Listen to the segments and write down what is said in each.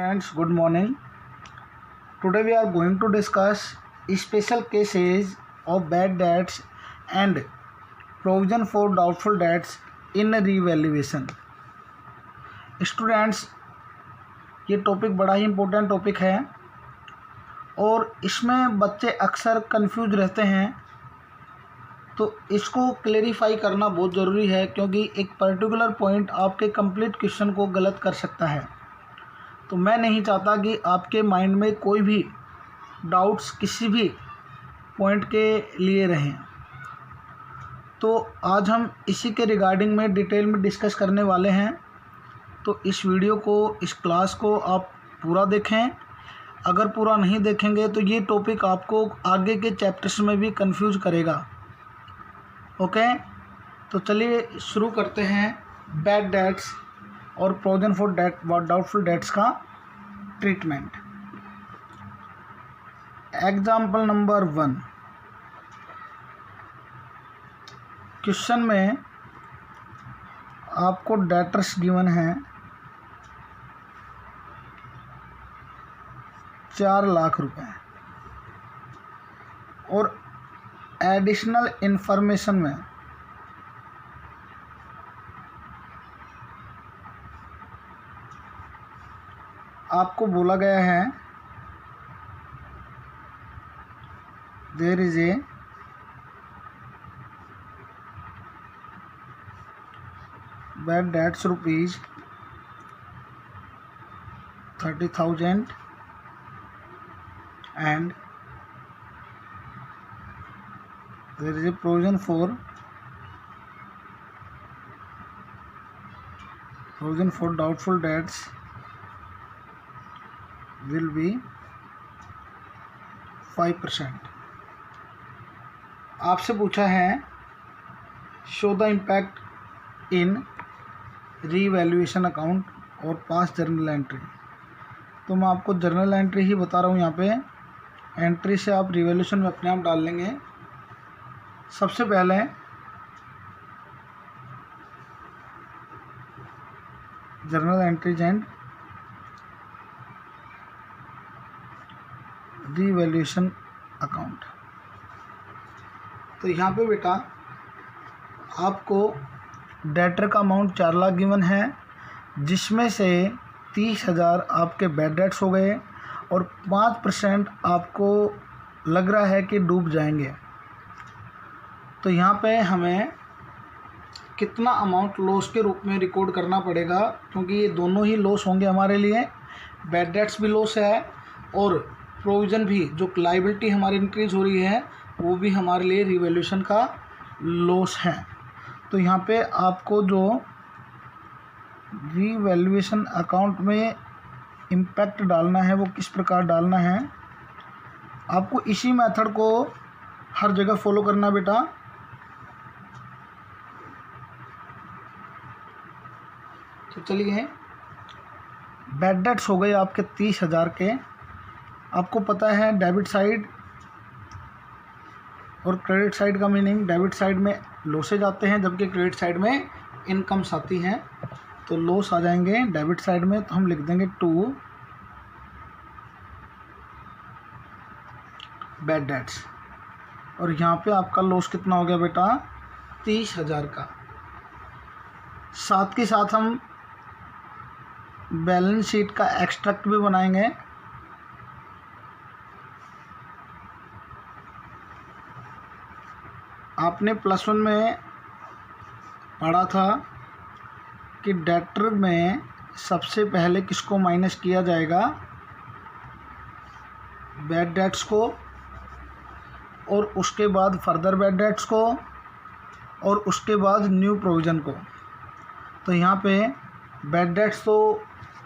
students, good morning. Today we are going to discuss special cases of bad debts and provision for doubtful debts in revaluation. Students, ये topic बड़ा ही important topic है और इसमें बच्चे अक्सर confuse रहते हैं, तो इसको क्लेरिफाई करना बहुत ज़रूरी है क्योंकि एक पर्टिकुलर पॉइंट आपके कंप्लीट क्वेश्चन को गलत कर सकता है। तो मैं नहीं चाहता कि आपके माइंड में कोई भी डाउट्स किसी भी पॉइंट के लिए रहें। तो आज हम इसी के रिगार्डिंग में डिटेल में डिस्कस करने वाले हैं। तो इस वीडियो को, इस क्लास को आप पूरा देखें। अगर पूरा नहीं देखेंगे तो ये टॉपिक आपको आगे के चैप्टर्स में भी कंफ्यूज करेगा। ओके, तो चलिए शुरू करते हैं बैड डेट्स और प्रोविजन फॉर डाउटफुल डेट्स का ट्रीटमेंट। एग्जाम्पल नंबर 1, क्वेश्चन में आपको डेटर्स गिवन है 4 लाख रुपए और एडिशनल इंफॉर्मेशन में आपको बोला गया है there is a bad debts rupees 30,000 and there is a provision for doubtful debts will be 5%। आपसे पूछा है show the impact in revaluation account और पास जर्नल एंट्री। तो मैं आपको जर्नल एंट्री ही बता रहा हूँ। यहाँ पे एंट्री से आप रिवैल्यूएशन में अपने आप डाल लेंगे। सबसे पहले journal entries and revaluation account. तो यहाँ पे बेटा आपको डेटर का अमाउंट 4 लाख गिवन है, जिसमें से 30,000 आपके बैड डेट्स हो गए और 5% आपको लग रहा है कि डूब जाएंगे। तो यहाँ पे हमें कितना अमाउंट लॉस के रूप में रिकॉर्ड करना पड़ेगा, क्योंकि ये दोनों ही लॉस होंगे हमारे लिए। बैड डेट्स भी लॉस है और प्रोविज़न भी, जो लायबिलिटी हमारी इंक्रीज हो रही है, वो भी हमारे लिए रिवैल्यूएशन का लॉस है। तो यहाँ पे आपको जो रिवैल्यूएशन अकाउंट में इम्पैक्ट डालना है वो किस प्रकार डालना है, आपको इसी मेथड को हर जगह फॉलो करना बेटा। तो चलिए, बैड डेट्स हो गए आपके 30,000 के। आपको पता है डेबिट साइड और क्रेडिट साइड का मीनिंग, डेबिट साइड में लॉसेज आते हैं जबकि क्रेडिट साइड में इनकम्स आती हैं। तो लॉस आ जाएंगे डेबिट साइड में, तो हम लिख देंगे 2 बैड डेट्स। और यहाँ पे आपका लॉस कितना हो गया बेटा, 30,000 का। साथ के साथ हम बैलेंस शीट का एक्सट्रैक्ट भी बनाएंगे। आपने +1 में पढ़ा था कि डेटर में सबसे पहले किसको माइनस किया जाएगा, बैड डेट्स को, और उसके बाद फर्दर बैड डेट्स को, और उसके बाद न्यू प्रोविज़न को। तो यहाँ पे बैड डेट्स तो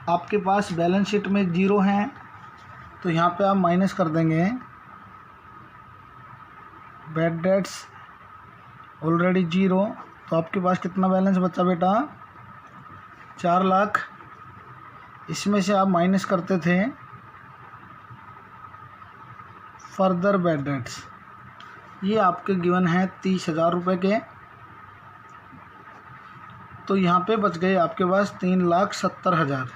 आपके पास बैलेंस शीट में 0 हैं, तो यहाँ पे आप माइनस कर देंगे। बैड डेट्स ऑलरेडी 0, तो आपके पास कितना बैलेंस बचा बेटा, 4 लाख। इसमें से आप माइनस करते थे फर्दर बैड डेट्स। ये आपके गिवन है 30,000 रुपये के। तो यहाँ पे बच गए आपके पास 3,70,000।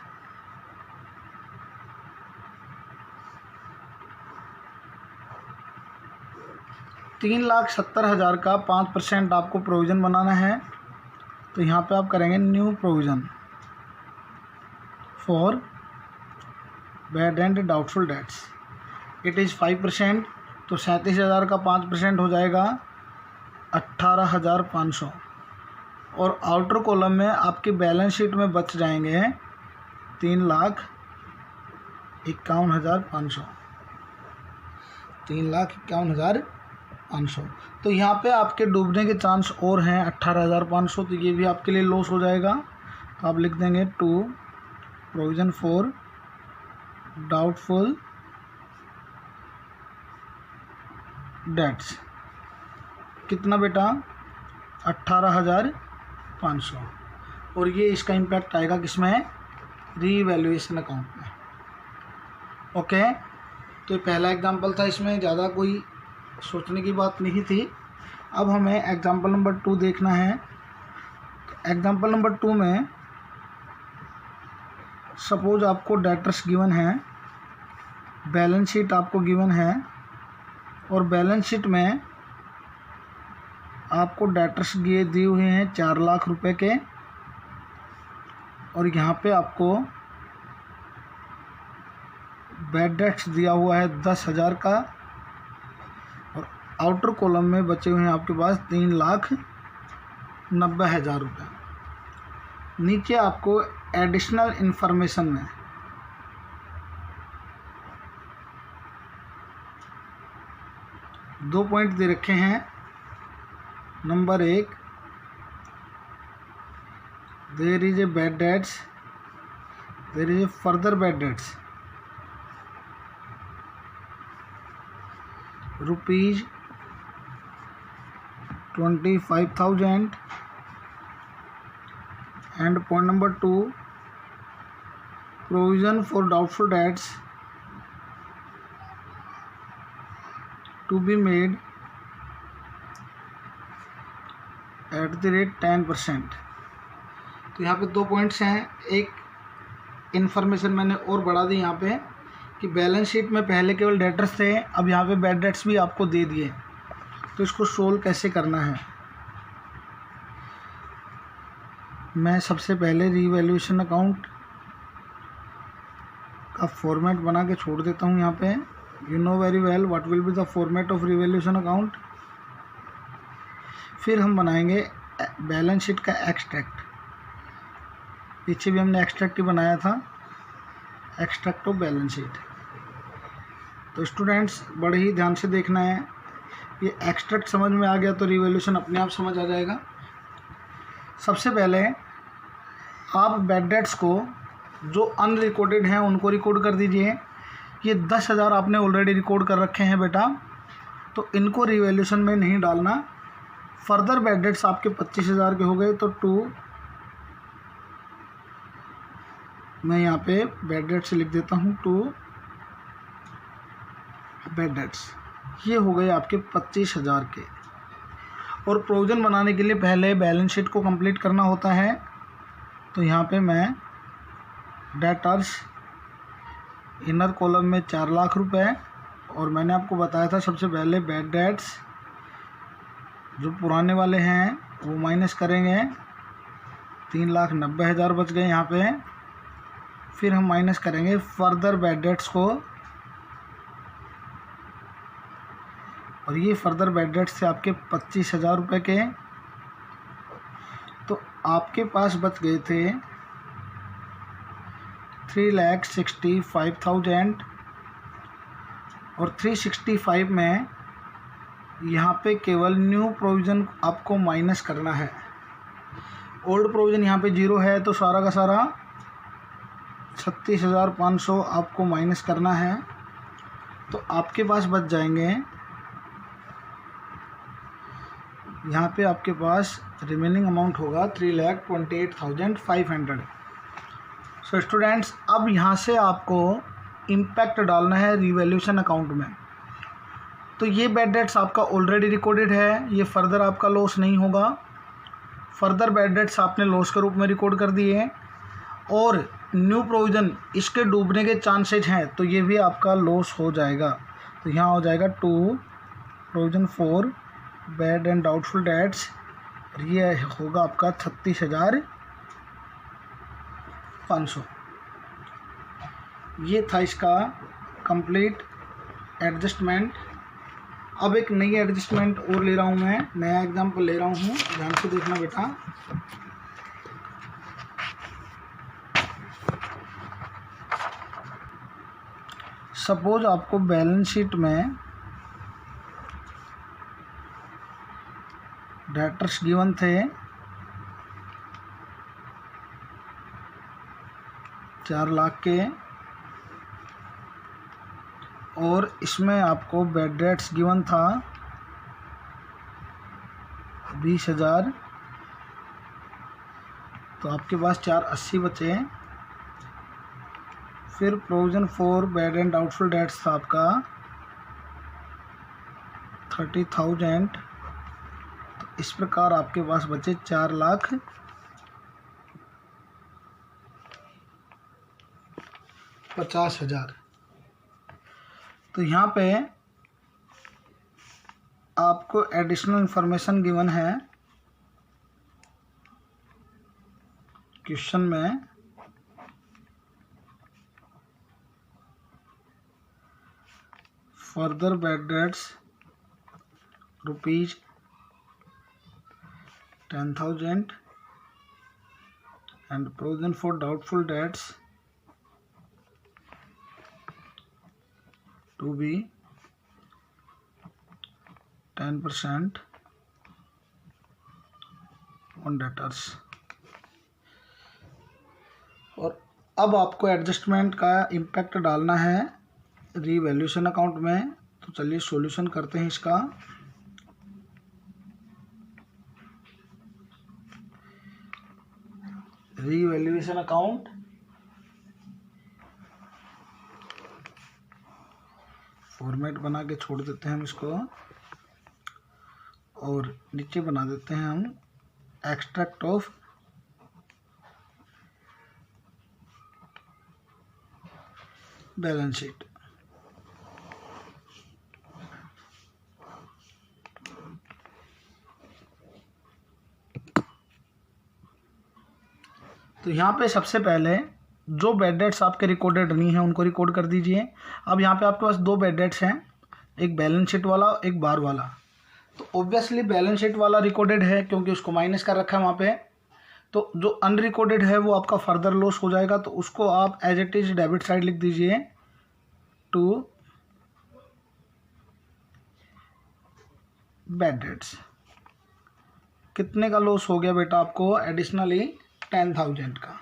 3,70,000 का 5% आपको प्रोविज़न बनाना है। तो यहाँ पे आप करेंगे new provision for bad and doubtful debts, it is 5%। तो 37,000 का 5% हो जाएगा 18,500। और आउटर कॉलम में आपकी बैलेंस शीट में बच जाएंगे 3,51,500, 3,51,500। तो यहाँ पे आपके डूबने के चांस और हैं 18,500, तो ये भी आपके लिए लॉस हो जाएगा। तो आप लिख देंगे to provision for doubtful debts, कितना बेटा 18,500। और ये इसका इम्पैक्ट आएगा किसमें, रीवैल्यूएशन अकाउंट में। ओके, तो ये पहला एग्जांपल था, इसमें ज़्यादा कोई सोचने की बात नहीं थी। अब हमें एग्जांपल नंबर 2 देखना है। तो एग्जांपल नंबर 2 में सपोज आपको डेटर्स गिवन है, बैलेंस शीट आपको गिवन है, और बैलेंस शीट में आपको डेटर्स दिए हुए हैं 4 लाख रुपए के, और यहाँ पे आपको बैड डेट्स दिया हुआ है 10,000 का, और आउटर कॉलम में बचे हुए हैं आपके पास 3,90,000 रुपये। नीचे आपको एडिशनल इंफॉर्मेशन में दो पॉइंट दे रखे हैं। Number 1, there is a bad debts, there is a further bad debts ₹25,000। And point number 2, provision for doubtful debts to be made at the rate 10%। तो यहाँ पे 2 पॉइंट्स हैं। एक इन्फॉर्मेशन मैंने और बढ़ा दी यहाँ पे कि बैलेंस शीट में पहले केवल डेटर्स थे, अब यहाँ पे बैड डेट्स भी आपको दे दिए। तो इसको सोल्व कैसे करना है, मैं सबसे पहले रीवैल्यूएशन अकाउंट का फॉर्मेट बना के छोड़ देता हूँ। यहाँ पे you know very well what will be the format of revaluation account. फिर हम बनाएंगे बैलेंस शीट का एक्सट्रैक्ट। पीछे भी हमने एक्सट्रैक्ट ही बनाया था, एक्सट्रैक्ट ऑफ बैलेंस शीट। तो स्टूडेंट्स बड़े ही ध्यान से देखना है, ये एक्सट्रैक्ट समझ में आ गया तो रिवैल्यूएशन अपने आप समझ आ जाएगा। सबसे पहले आप बैड डेट्स को जो अनरिकॉर्डेड हैं उनको रिकॉर्ड कर दीजिए। ये 10,000 आपने ऑलरेडी रिकॉर्ड कर रखे हैं बेटा, तो इनको रिवैल्यूएशन में नहीं डालना। फर्दर बैड डेट्स आपके 25,000 के हो गए, तो 2 मैं यहाँ पे बैड डेट्स लिख देता हूँ, 2 बैड डेट्स, ये हो गए आपके 25,000 के। और प्रोविज़न बनाने के लिए पहले बैलेंस शीट को कंप्लीट करना होता है। तो यहाँ पे मैं डेटर्स इनर कॉलम में 4 लाख रुपए, और मैंने आपको बताया था सबसे पहले बैड डेट्स जो पुराने वाले हैं वो माइनस करेंगे, 3,90,000 बच गए यहाँ पे। फिर हम माइनस करेंगे फर्दर बैड डेट्स को, और ये फर्दर बैड डेट्स थे आपके 25,000 रुपये के। तो आपके पास बच गए थे 3,65,000, और 365 में यहाँ पे केवल न्यू प्रोविज़न आपको माइनस करना है। ओल्ड प्रोविज़न यहाँ पे 0 है, तो सारा का सारा 36,500 आपको माइनस करना है। तो आपके पास बच जाएंगे, यहाँ पे आपके पास रिमेनिंग अमाउंट होगा 3,28,500। सो स्टूडेंट्स, अब यहाँ से आपको इम्पैक्ट डालना है रिवैल्यूएशन अकाउंट में। तो ये बैड डेट्स आपका ऑलरेडी रिकॉर्डेड है, ये फर्दर आपका लॉस नहीं होगा। फर्दर बैड डेट्स आपने लॉस के रूप में रिकॉर्ड कर दिए, और न्यू प्रोविज़न इसके डूबने के चांसेज हैं, तो ये भी आपका लॉस हो जाएगा। तो यहाँ हो जाएगा 2 provision for bad and doubtful debts, ये होगा आपका 36,500। ये था इसका कंप्लीट एडजस्टमेंट। अब एक नई एडजस्टमेंट और ले रहा हूँ मैं, नया एग्जांपल ले रहा हूँ, ध्यान से देखना बेटा। सपोज आपको बैलेंस शीट में डेटर्स गिवन थे 4 लाख के, और इसमें आपको बैड डेट्स गिवन था 20,000, तो आपके पास 480 बचे। फिर provision for bad and doubtful debts था आपका 30,000, तो इस प्रकार आपके पास बचे 4,50,000। तो यहाँ पे आपको एडिशनल इंफॉर्मेशन गिवन है क्वेश्चन में। Further bad debts ₹10,000 and provision for doubtful debts to be 10% on debtors। और अब आपको एडजस्टमेंट का इम्पैक्ट डालना है रीवैल्यूएशन अकाउंट में। तो चलिए सॉल्यूशन करते हैं इसका। रीवैल्यूएशन अकाउंट, फॉर्मेट बना के छोड़ देते हैं हम इसको, और नीचे बना देते हैं हम एक्सट्रैक्ट ऑफ बैलेंस शीट। तो यहाँ पे सबसे पहले जो बैड डेट्स आपके रिकॉर्डेड नहीं है उनको रिकॉर्ड कर दीजिए। अब यहाँ पे आपके पास 2 बैड डेट्स हैं, एक बैलेंस शीट वाला, एक बार वाला। तो ऑब्वियसली बैलेंस शीट वाला रिकॉर्डेड है क्योंकि उसको माइनस कर रखा है वहाँ पे। तो जो अनरिकॉर्डेड है वो आपका फर्दर लॉस हो जाएगा, तो उसको आप as it is debit side लिख दीजिए टू बैड डेट्स। कितने का लॉस हो गया बेटा आपको? एडिशनली 10,000 का।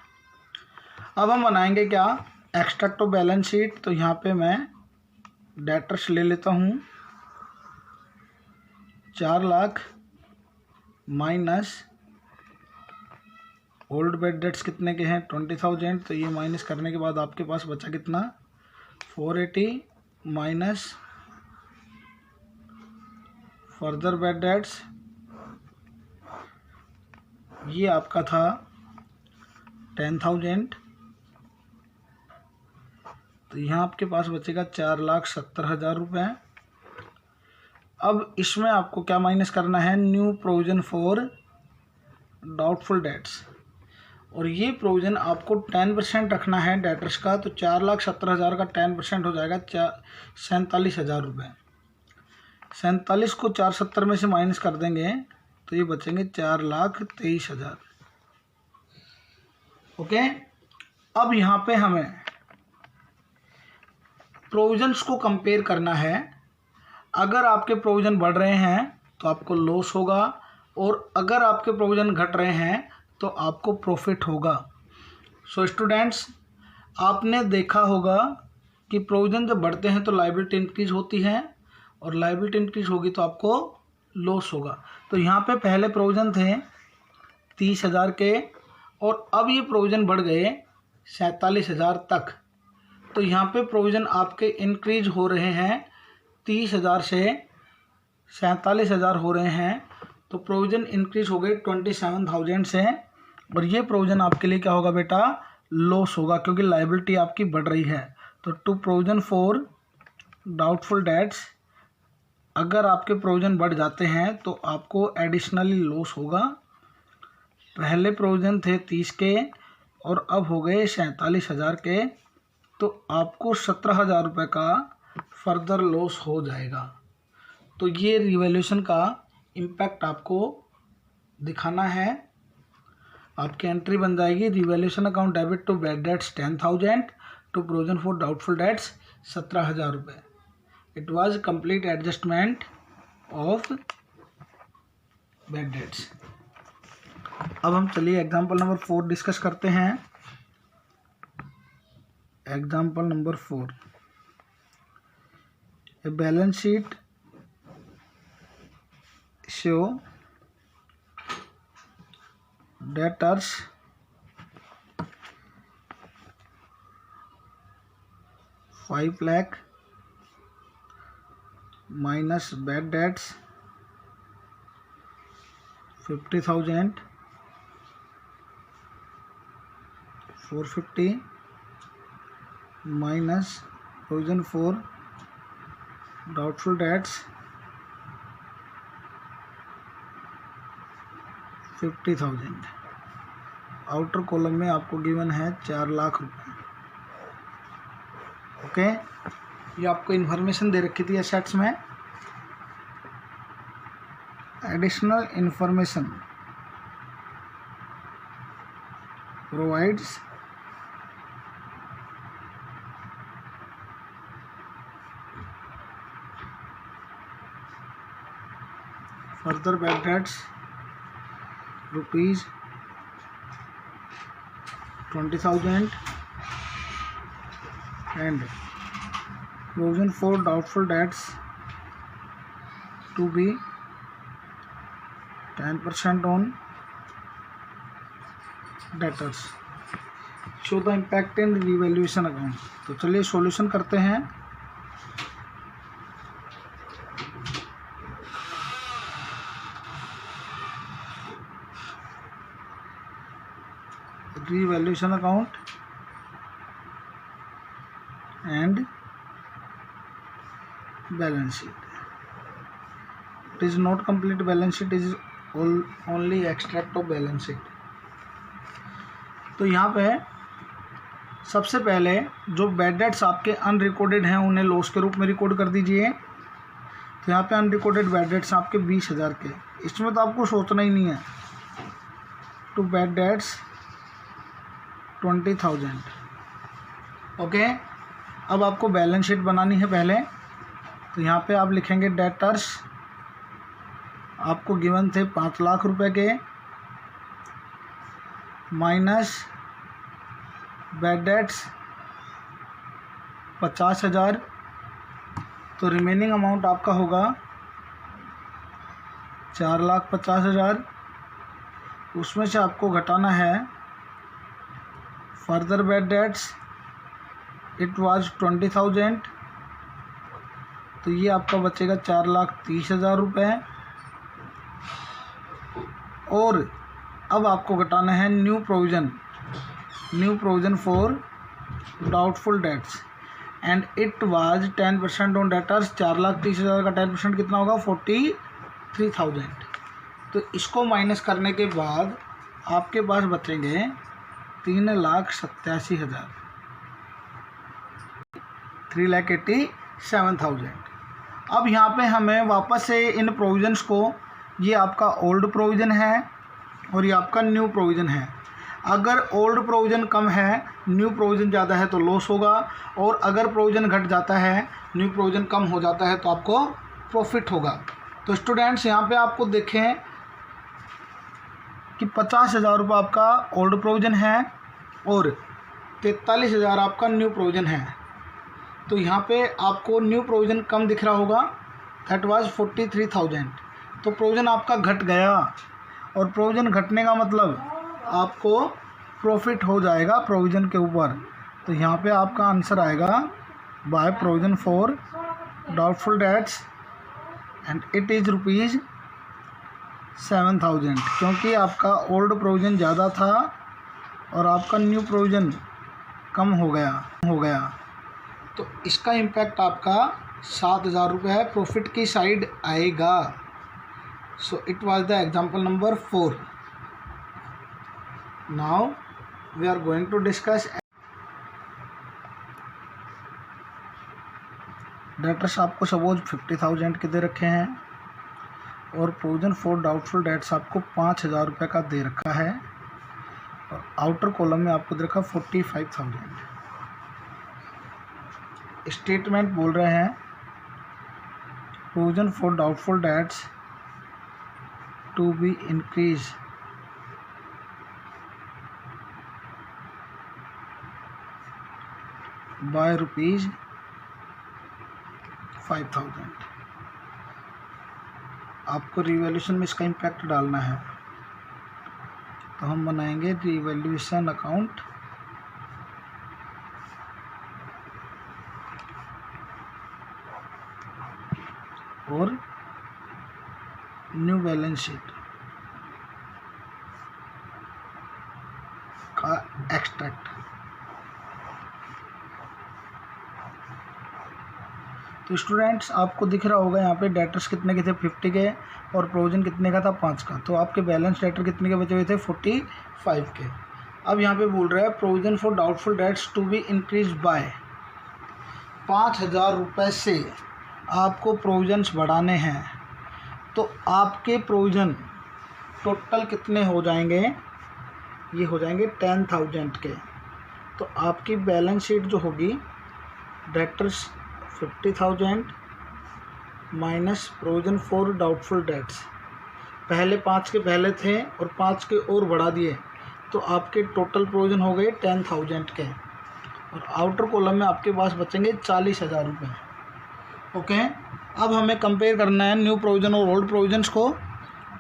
अब हम बनाएंगे क्या? Extract of balance sheet. तो यहाँ पे मैं डेटर्स ले लेता हूँ 4 lakh minus old bad debts कितने के हैं 20,000। तो ये माइनस करने के बाद आपके पास बचा कितना 480 माइनस फर्दर बैड डेट्स, ये आपका था 10,000। तो यहाँ आपके पास बचेगा 4,70,000 रुपये। अब इसमें आपको क्या माइनस करना है? New provision for doubtful debts, और ये प्रोविज़न आपको 10% रखना है डेटर्स का। तो 4,70,000 का 10% हो जाएगा 47,000 रुपये। 47 को 470 में से माइनस कर देंगे तो ये बचेंगे 4,23,000। ओके। अब यहाँ पे हमें प्रोविजंस को कंपेयर करना है। अगर आपके प्रोविज़न बढ़ रहे हैं तो आपको लॉस होगा, और अगर आपके प्रोविज़न घट रहे हैं तो आपको प्रॉफिट होगा। सो स्टूडेंट्स, आपने देखा होगा कि प्रोविज़न जब बढ़ते हैं तो लायबिलिटी इंक्रीज होती है, और लायबिलिटी इंक्रीज होगी तो आपको लॉस होगा। तो यहाँ पे पहले प्रोविज़न थे 30,000 के, और अब ये प्रोविज़न बढ़ गए 47,000 तक। तो यहाँ पे प्रोविज़न आपके इंक्रीज हो रहे हैं 30,000 से 47,000 हो रहे हैं। तो प्रोविज़न इंक्रीज हो गए 27,000 से, और ये प्रोविज़न आपके लिए क्या होगा बेटा? लॉस होगा, क्योंकि लायबिलिटी आपकी बढ़ रही है। तो to provision for doubtful debts अगर आपके प्रोविज़न बढ़ जाते हैं तो आपको एडिशनली लॉस होगा। पहले प्रोविज़न थे 30 के और अब हो गए 47,000 के, तो आपको 17,000 रुपये का फर्दर लॉस हो जाएगा। तो ये रिवैल्यूएशन का इम्पैक्ट आपको दिखाना है। आपकी एंट्री बन जाएगी revaluation account debit to bad debts 10,000 to provision for doubtful debts 17,000 रुपये। It was complete adjustment of bad debts. अब हम चलिए एग्जाम्पल नंबर 4 डिस्कस करते हैं। Example number 4, a balance sheet show debtors ₹5 lakh minus bad debts 50,000 450 minus provision for doubtful debts 50,000। Outer column में आपको given है 4 लाख रुपए। ओके, ये आपको इन्फॉर्मेशन दे रखी थी एसेट्स में। Additional information provides further bad dates ₹20,000 and provision for doubtful debts to be 10% on debtors. Show the impact in revaluation account. तो चलिए सॉल्यूशन करते हैं। revaluation account and balance sheet. It is not complete balance sheet, it is only extract of balance sheet. तो यहाँ पे सबसे पहले जो बैड डेट्स आपके अनरिकॉर्डेड हैं उन्हें लॉस के रूप में रिकॉर्ड कर दीजिए। तो यहाँ पे अनरिकॉर्डेड बैड डेट्स आपके 20,000 के, इसमें तो आपको सोचना ही नहीं है। To bad dates 20,000। ओके, अब आपको बैलेंस शीट बनानी है पहले। तो यहाँ पे आप लिखेंगे डेटर्स, आपको गिवन थे 5 लाख रुपए के, माइनस बैड डेट्स 50,000। तो रिमेनिंग अमाउंट आपका होगा 4,50,000। उसमें से आपको घटाना है further bad dates, it was 20,000। तो ये आपका बचेगा 4,30,000 रुपये। और अब आपको घटाना है new provision for doubtful debts and it was 10% on debtors. 4,30,000 का 10% कितना होगा? 43,000। तो इसको माइनस करने के बाद आपके पास बचेंगे 3,87,000, 3,87,000। अब यहाँ पे हमें वापस से इन प्रोविजंस को, ये आपका ओल्ड प्रोविज़न है और ये आपका न्यू प्रोविज़न है। अगर ओल्ड प्रोविज़न कम है, न्यू प्रोविज़न ज़्यादा है तो लॉस होगा, और अगर प्रोविज़न घट जाता है, न्यू प्रोविज़न कम हो जाता है तो आपको प्रॉफिट होगा। तो स्टूडेंट्स यहाँ पे आपको देखें कि 50,000 रुपये आपका ओल्ड प्रोविज़न है और 43,000 आपका न्यू प्रोविज़न है। तो यहाँ पे आपको न्यू प्रोविज़न कम दिख रहा होगा, दैट वाज 43,000। तो प्रोविज़न आपका घट गया, और प्रोविज़न घटने का मतलब आपको प्रॉफिट हो जाएगा प्रोविज़न के ऊपर। तो यहाँ पे आपका आंसर आएगा by provision for doubtful debts and it is ₹7,000, क्योंकि आपका ओल्ड प्रोविज़न ज़्यादा था और आपका न्यू प्रोविज़न कम हो गया। तो इसका इम्पैक्ट आपका 7,000 रुपये है, प्रॉफिट की साइड आएगा। So it was the example number 4। Now we are going to discuss debtors. आपको सपोज 50,000 के दे रखे हैं और प्रोविजन फॉर डाउटफुल डेट्स आपको 5,000 रुपये का दे रखा है और आउटर कॉलम में आपको दे रखा 45,000। स्टेटमेंट बोल रहे हैं provision for doubtful debts to be increase by ₹5,000। आपको रिवैल्यूएशन में इसका इम्पैक्ट डालना है, तो हम बनाएंगे रिवैल्यूएशन अकाउंट और न्यू बैलेंस शीट का एक्सट्रैक्ट। तो स्टूडेंट्स आपको दिख रहा होगा यहाँ पे डेटर्स कितने के थे 50 के और प्रोविजन कितने का था 5 का। तो आपके बैलेंस डेटर कितने के बचे हुए थे 45 के। अब यहाँ पे बोल रहा है provision for doubtful debts to be increase by 5,000 रुपये से आपको प्रोविजन्स बढ़ाने हैं। तो आपके प्रोविजन टोटल कितने हो जाएंगे, ये हो जाएंगे 10,000 के। तो आपकी बैलेंस शीट जो होगी debtors 50,000 minus provision for doubtful dates, पहले 5 के पहले थे और 5 के और बढ़ा दिए, तो आपके टोटल प्रोविजन हो गए 10,000 के और आउटर कॉलम में आपके पास बचेंगे 40,000 रुपये। ओके, अब हमें कंपेयर करना है न्यू प्रोविजन और ओल्ड प्रोविजन्स को।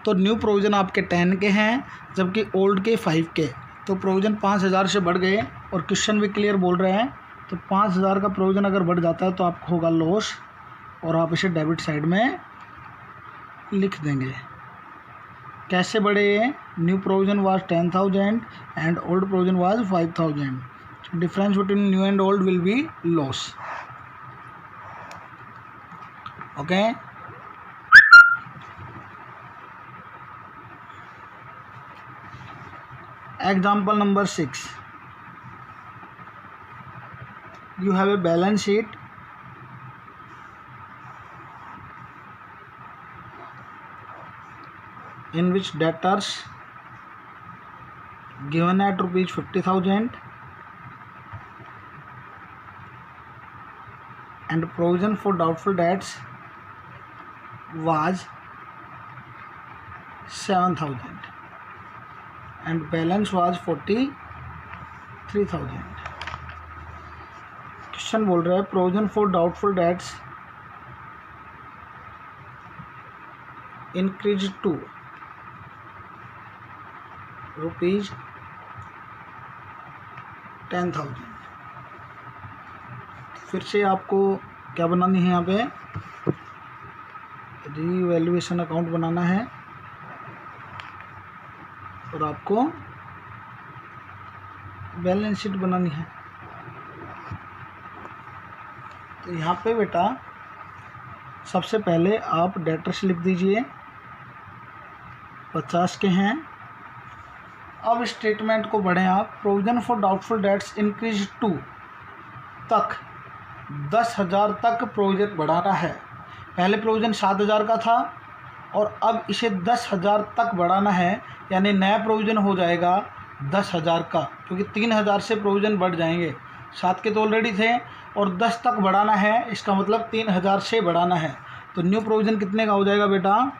तो न्यू प्रोविजन आपके 10 के हैं जबकि ओल्ड के 5 के। तो प्रोविजन 5,000 से बढ़ गए और क्वेश्चन भी क्लियर बोल रहे हैं। तो 5,000 का प्रोविजन अगर बढ़ जाता है तो आपको होगा लॉस और आप इसे डेबिट साइड में लिख देंगे। कैसे बढ़े ये? New provision was 10,000 and old provision was 5,000। Difference between new and old will be loss. Okay, example number 6। You have a balance sheet in which debtors given at ₹50,000 and provision for doubtful debts was 7,000 and balance was 43,000। Question बोल रहा है provision for doubtful debts increase to ₹10,000। फिर से आपको क्या बनानी है, यहाँ पे रीवैल्यूएशन अकाउंट बनाना है और आपको बैलेंस शीट बनानी है। तो यहाँ पे बेटा सबसे पहले आप डेटर्स लिख दीजिए, 50 के हैं। अब स्टेटमेंट को बढ़ें आप, provision for doubtful debts increase to तक 10,000 तक प्रोविजन बढ़ाना है। पहले प्रोविजन 7,000 का था और अब इसे 10,000 तक बढ़ाना है, यानी नया प्रोविजन हो जाएगा 10,000 का, क्योंकि 3,000 से प्रोविजन बढ़ जाएंगे। 7 के तो ऑलरेडी थे और 10 तक बढ़ाना है, इसका मतलब 3,000 से बढ़ाना है। तो न्यू प्रोविजन कितने का हो जाएगा बेटा?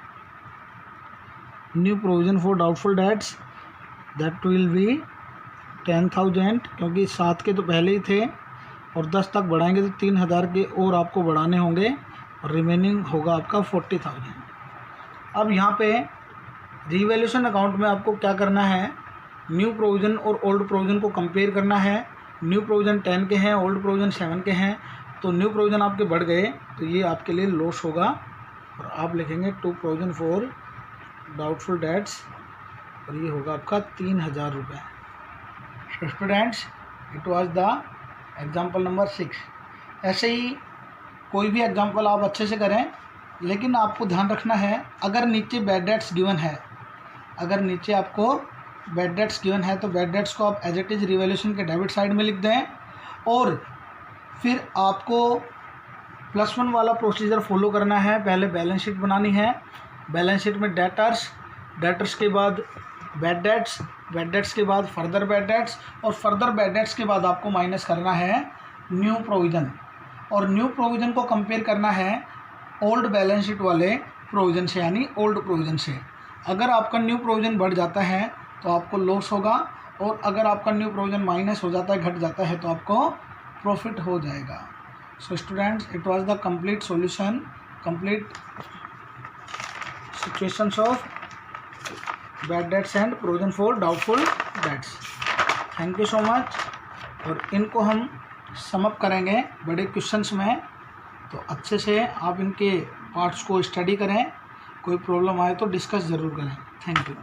New provision for doubtful debts that will be 10,000, क्योंकि 7 के तो पहले ही थे और 10 तक बढ़ाएंगे तो 3,000 के और आपको बढ़ाने होंगे और रिमेनिंग होगा आपका 40,000। अब यहाँ पे रिवैल्यूएशन अकाउंट में आपको क्या करना है, न्यू प्रोविजन और ओल्ड प्रोविजन को कंपेयर करना है। न्यू प्रोविजन 10 के हैं, ओल्ड प्रोविजन 7 के हैं, तो न्यू प्रोविजन आपके बढ़ गए तो ये आपके लिए लॉस होगा और आप लिखेंगे to provision for doubtful debts और ये होगा आपका 3,000 रुपये। Students, it was the example number 6। ऐसे ही कोई भी एग्जांपल आप अच्छे से करें, लेकिन आपको ध्यान रखना है अगर नीचे बैड डेट्स गिवन है, अगर नीचे आपको बैड डेट्स गिवन है तो बैड डेट्स को आप एज इट इज़ रिवैल्यूएशन के डेबिट साइड में लिख दें, और फिर आपको +1 वाला प्रोसीजर फॉलो करना है। पहले बैलेंस शीट बनानी है, बैलेंस शीट में डेटर्स, डेटर्स के बाद बैड डेट्स, बैड डेट्स के बाद फर्दर बैड डेट्स, और फर्दर बैड डेट्स के बाद आपको माइनस करना है न्यू प्रोविज़न, और न्यू प्रोविज़न को कंपेयर करना है ओल्ड बैलेंस शीट वाले प्रोविज़न से, यानी ओल्ड प्रोविज़न से। अगर आपका न्यू प्रोविज़न बढ़ जाता है तो आपको लॉस होगा, और अगर आपका न्यू प्रोविज़न माइनस हो जाता है, घट जाता है, तो आपको प्रॉफिट हो जाएगा। So students, it was the complete solution, complete situations of bad dates and provision for doubtful dates. Thank you so much. और इनको हम समअप करेंगे बड़े क्वेश्चंस में, तो अच्छे से आप इनके पार्ट्स को स्टडी करें, कोई प्रॉब्लम आए तो डिस्कस ज़रूर करें। Thank you.